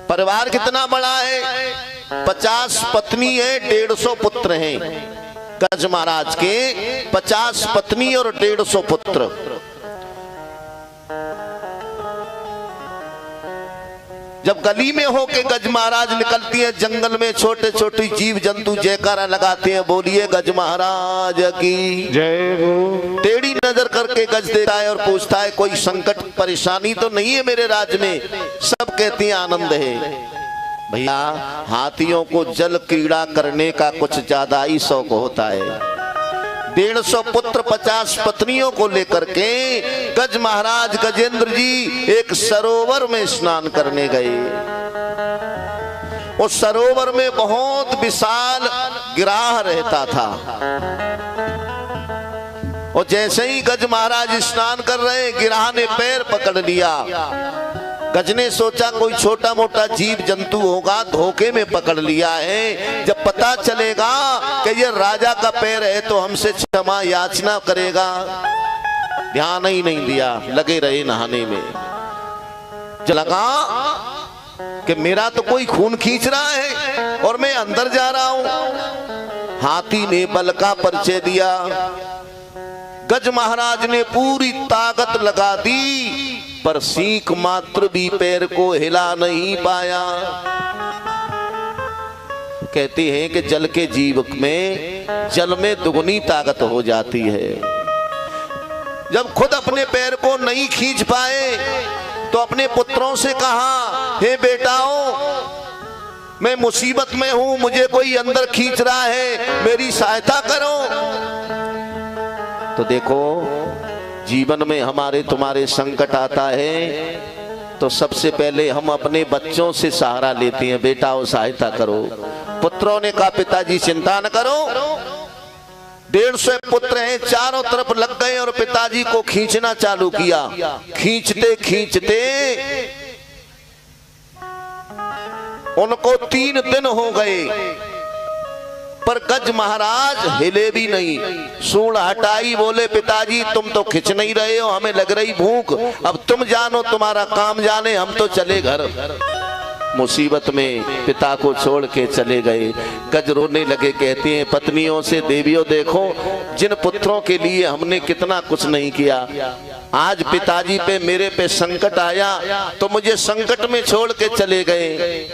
परिवार कितना बड़ा है? 50 पत्नी है, 150 पुत्र हैं। गज महाराज के 50 पत्नी और 150 पुत्र। जब गली में होके गज महाराज निकलती है, जंगल में छोटे छोटे जीव जंतु जयकारा लगाते हैं, बोलिए गज महाराज की जय हो। टेढ़ी नजर करके गज देखता है और पूछता है कोई संकट परेशानी तो नहीं है मेरे राज्य में? सब कहते हैं आनंद है। भैया हाथियों को जल क्रीड़ा करने का कुछ ज्यादा ही शौक होता है। 150 पुत्र 50 पत्नियों को लेकर के गज महाराज गजेंद्र जी एक सरोवर में स्नान करने गए। उस सरोवर में बहुत विशाल गिराह रहता था और जैसे ही गज महाराज स्नान कर रहे, गिराह ने पैर पकड़ लिया। गज ने सोचा कोई छोटा मोटा जीव जंतु होगा, धोखे में पकड़ लिया है। जब पता चलेगा कि ये राजा का पैर है तो हमसे क्षमा याचना करेगा। ध्यान ही नहीं दिया, लगे रहे नहाने में। जब लगा कि मेरा तो कोई खून खींच रहा है और मैं अंदर जा रहा हूं, हाथी ने बल का परिचय दिया। गज महाराज ने पूरी ताकत लगा दी, पर सीख मात्र भी पैर को हिला नहीं पाया। कहते हैं कि जल के जीव में जल में दुगनी ताकत हो जाती है। जब खुद अपने पैर को नहीं खींच पाए तो अपने पुत्रों से कहा, हे बेटाओ मैं मुसीबत में हूं, मुझे कोई अंदर खींच रहा है, मेरी सहायता करो। तो देखो जीवन में हमारे तुम्हारे संकट आता है तो सबसे पहले हम अपने बच्चों से सहारा लेते हैं, बेटाओ सहायता करो। पुत्रों ने कहा पिताजी चिंता न करो। 150 पुत्र हैं, चारों तरफ लग गए और पिताजी को खींचना चालू किया। खींचते खींचते उनको 3 दिन हो गए, पर गज महाराज हिले भी नहीं। सूंड हटाई, बोले पिताजी तुम तो खिंच नहीं रहे हो, हमें लग रही भूख, अब तुम जानो तुम्हारा काम जाने, हम तो चले घर। मुसीबत में पिता को छोड़ के चले गए। गज रोने लगे, कहते हैं पत्नियों से, देवियों देखो जिन पुत्रों के लिए हमने कितना कुछ नहीं किया, आज पिताजी पे मेरे पे संकट आया तो मुझे संकट में छोड़ के चले गए।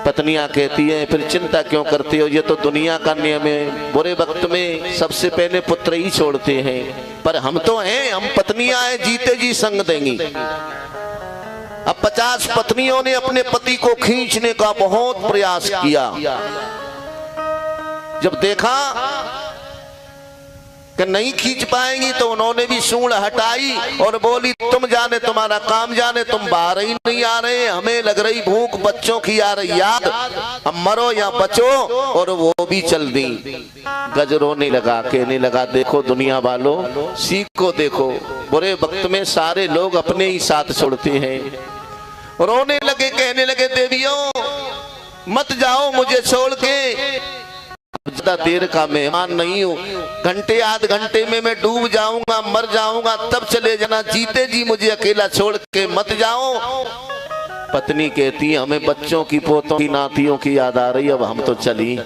पत्नियां कहती हैं फिर चिंता क्यों करते हो, ये तो दुनिया का नियम है, बुरे वक्त में सबसे पहले पुत्र ही छोड़ते हैं, पर हम तो हैं, हम पत्नियां हैं, जीते जी संग देंगी। अब 50 पत्नियों ने अपने पति को खींचने का बहुत प्रयास किया। जब देखा कि नहीं खींच पाएंगी तो उन्होंने भी सूंड हटाई और बोली तुम जाने तुम्हारा काम जाने, तुम बाहर ही नहीं आ रहे, हमें लग रही भूख, बच्चों की आ रही याद, अब मरो या बचो, और वो भी चल दी। गज रोने लगा, कहने लगा देखो दुनिया वालों सीखो, देखो बुरे वक्त में सारे लोग अपने ही साथ छोड़ते हैं। रोने लगे, कहने लगे देवियों मत जाओ मुझे छोड़ के, ज्यादा देर का मेहमान नहीं हूँ, घंटे आध घंटे में मैं डूब जाऊंगा, मर जाऊंगा, तब चले जाना, जीते जी मुझे अकेला छोड़ के मत जाओ। पत्नी कहती हमें बच्चों की, पोतों की, नातियों की याद आ रही, अब हम तो चली।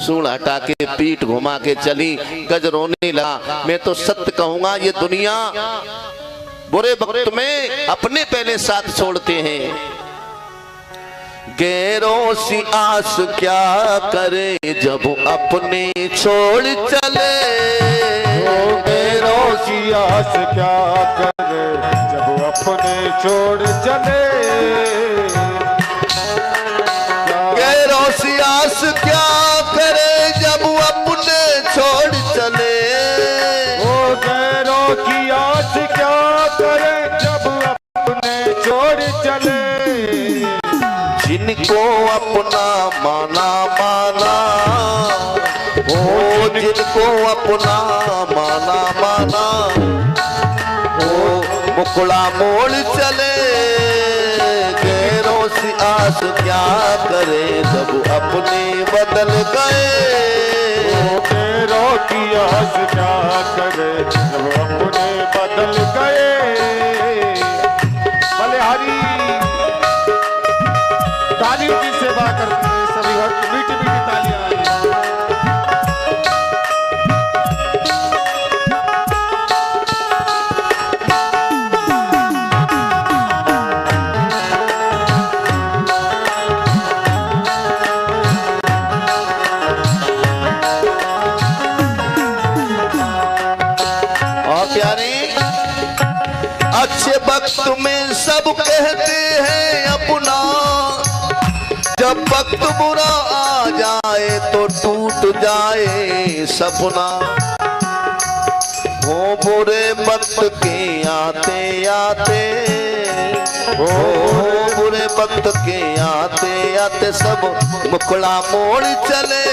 सूंड हटा के पीठ घुमा के चली। गज रोने लगा, मैं तो सत्य कहूंगा ये दुनिया बुरे वक्त में अपने पहले साथ छोड़ते हैं। गैरों सी आस क्या करे जब अपने छोड़ चले, गैरों सी आस क्या करे जब अपने छोड़ चले, गैरों सी आस क्या करे जब अपने छोड़ चले, ओ गैरों की आस क्या करे जब अपने छोड़ चले, जिनको अपना माना माना, ओ जिनको अपना माना माना, ओ मुकुला मोड़ चले, गैरों सी आस क्या करे जब अपने बदल गए, ओ गैरों की आस क्या करे जब अपने बदल गए। भले हरी तालियों की सेवा करते हैं सभी भक्त, मीठी मीठी तालियां। अच्छे वक्त में सब कहते हैं अपना, जब वक्त बुरा आ जाए तो टूट जाए सपना। हो बुरे वक्त के आते आते, हो बुरे वक्त के आते आते सब मुखड़ा मोड़ चले।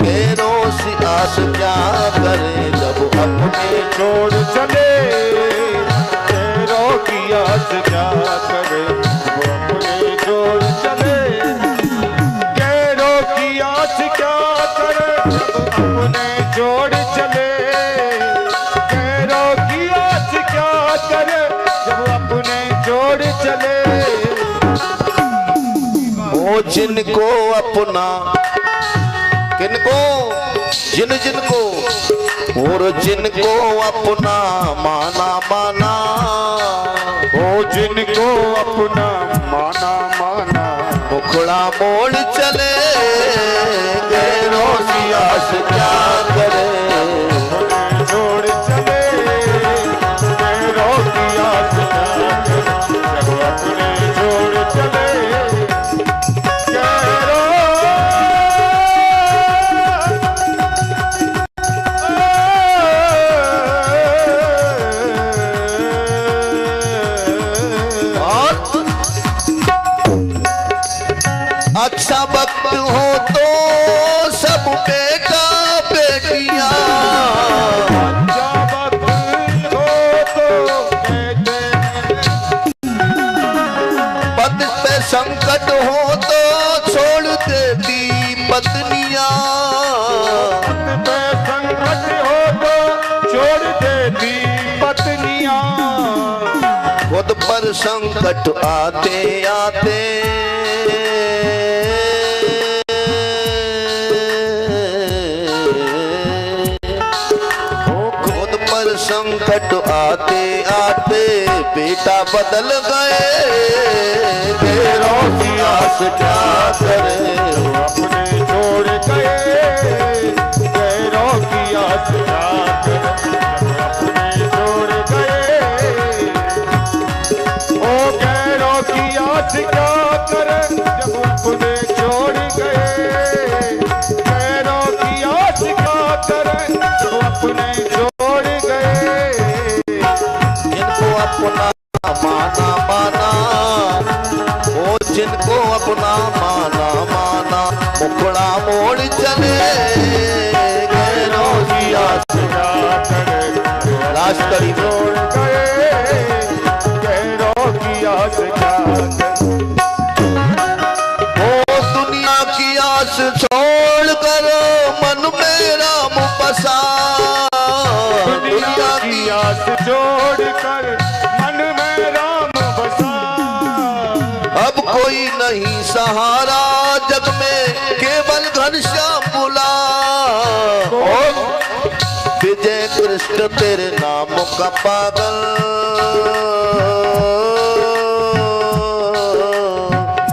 पैरों से आस क्या करे जब अपने छोड़ चले, पैरों की आस क्या करे वो अपने छोड़ चले। पैरों की आस क्या करे जब अपने छोड़ चले। पैरों की आस क्या करे जब अपने छोड़ चले। वो जिनको अपना, किनको, जिन जिनको, और जिनको अपना माना माना, वो जिनको अपना माना माना, मुखड़ा मोड़ चले। गैरों की आस क्या करे छोड़ चले। गैरों की आस क्या करे जब अपने छोड़ चले। अच्छा वक्त हो तो सब बेटा बेटियां, अच्छा वक्त हो तो बेटे, पद पे संकट हो तो छोड़ देती पत्नियां। पद पे संकट हो तो छोड़ देती पत्नियां। खुद पर संकट आते आते, संकट आते आते बेटा बदल गए। पैरों की आस क्या करे अपने छोड़ गए। पैरों की आस क्या करे अपने छोड़ गए। ओ पैरों की आस क्या करे जब अपने छोड़ गए। पैरों की आस क्या करे जब अपने छोड़ गए। अपना माना माना, वो जिनको अपना माना माना, मुखड़ा मोड़ चले। गैरों की आस क्या करे लाश करी छोड़ गए। गैरों की आस क्या करे। वो दुनिया की आस छोड़ कर मन में राम बसा। दुनिया की आस छोड़ कर मन में राम बसा। अब कोई नहीं सहारा जग में केवल घनश्याम बुला। विजय कृष्ण तेरे नाम का पागल,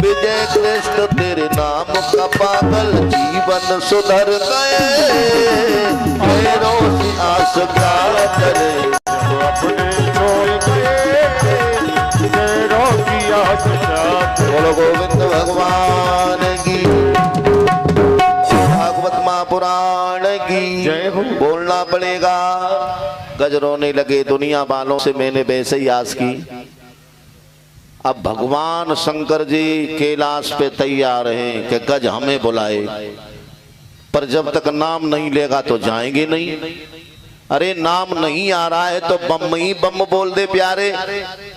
विजय कृष्ण तेरे नाम का पागल, जीवन सुधर गए। पैरों की आस क्या करे अपने छोड़ गए। पैरों की आस क्या करे। बोलो गोविंद भगवान की, भागवत महापुराण की जय हो। बोलना पड़ेगा। गज रोने लगे दुनिया वालों से, मैंने वैसे ही आस की। अब भगवान शंकर जी कैलाश पे तैयार हैं कि गज हमें बुलाए, पर जब तक नाम नहीं लेगा तो जाएंगे नहीं। अरे नाम नहीं आ रहा है तो बम ही बम बोल दे प्यारे।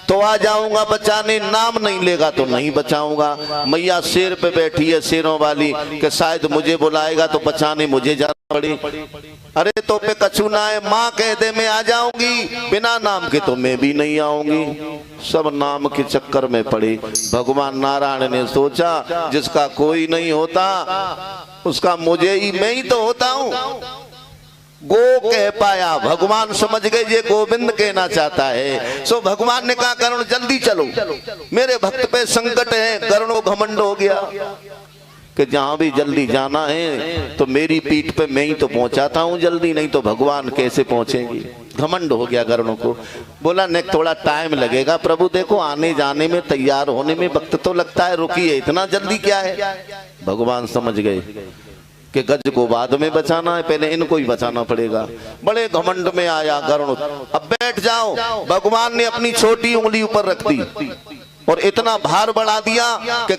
तो आ जाऊंगा बचाने, नाम नहीं लेगा तो नहीं बचाऊंगा। मैया शेर पे बैठी है शेरों वाली कि शायद मुझे बुलाएगा तो बचाने मुझे जाना पड़े। अरे तो पे कछु ना है, माँ कह दे मैं आ जाऊंगी, बिना नाम के तो मैं भी नहीं आऊंगी। सब नाम के चक्कर में पड़े। भगवान नारायण ने सोचा जिसका कोई नहीं होता उसका मुझे ही, मैं ही तो होता हूँ। गो कह पाया, भगवान समझ गए ये गोविंद कहना चाहता है। सो भगवान ने कहा करुण जल्दी चलो, मेरे भक्त पे संकट है। करुण को घमंड हो गया कि जहां भी जल्दी जाना है तो मेरी पीठ पे मैं ही तो पहुंचाता हूं जल्दी, नहीं तो भगवान कैसे पहुंचेंगे। घमंड हो गया करुण को। बोला नहीं थोड़ा टाइम लगेगा प्रभु, देखो आने जाने में तैयार होने में वक्त तो लगता है, रुकिए, इतना जल्दी क्या है। भगवान समझ गए कि गज को बाद में बचाना है, पहले इनको ही बचाना पड़ेगा। बड़े घमंड में आया गरुड़। अब बैठ जाओ। भगवान ने अपनी छोटी उंगली ऊपर रख दी और इतना भार बढ़ा दिया कि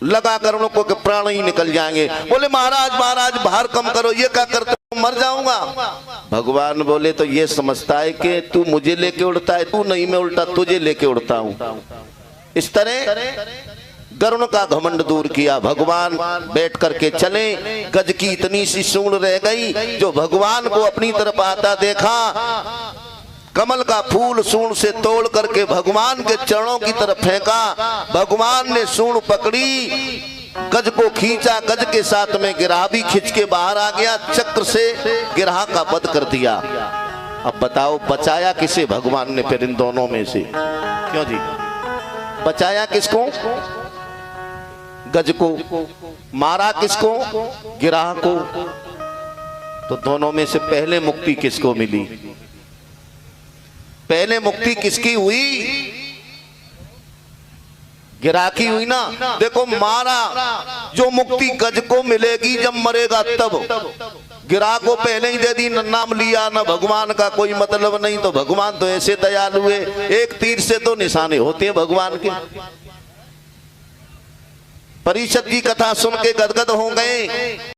लगा गरुड़ को कि प्राण ही निकल जाएंगे। बोले महाराज महाराज भार कम करो, ये क्या करते हो, मर जाऊंगा। भगवान बोले तो ये समझता है कि तू मुझे लेके उड़ता है, तू नहीं, मैं उल्टा तुझे लेके उड़ता हूं। इस तरह गरुड़ का घमंड दूर किया। भगवान बैठ करके चले। गज की इतनी सी सूंड रह गई, जो भगवान को अपनी तरफ आता देखा, कमल का फूल सूंड से तोड़ करके भगवान के चरणों की तरफ फेंका। भगवान ने सूंड पकड़ी, गज को खींचा, गज के साथ में गिरहा भी खींच के बाहर आ गया। चक्र से गिरहा का वध कर दिया। अब बताओ बचाया किसे भगवान ने फिर इन दोनों में से? क्यों जी बचाया किसको? गज को। मारा किसको? गिरहा को। तो दोनों में से पहले मुक्ति किसको मिली? पहले मुक्ति किसकी हुई? गिरहा की हुई ना। देखो मारा, जो मुक्ति गज को मिलेगी जब मरेगा तब। गिरहा को पहले ही दे दी, न नाम लिया, न भगवान का कोई मतलब नहीं। तो भगवान तो ऐसे दयालु हुए, एक तीर से तो निशाने होते हैं भगवान के। परीक्षित की कथा सुन के गदगद हो गए।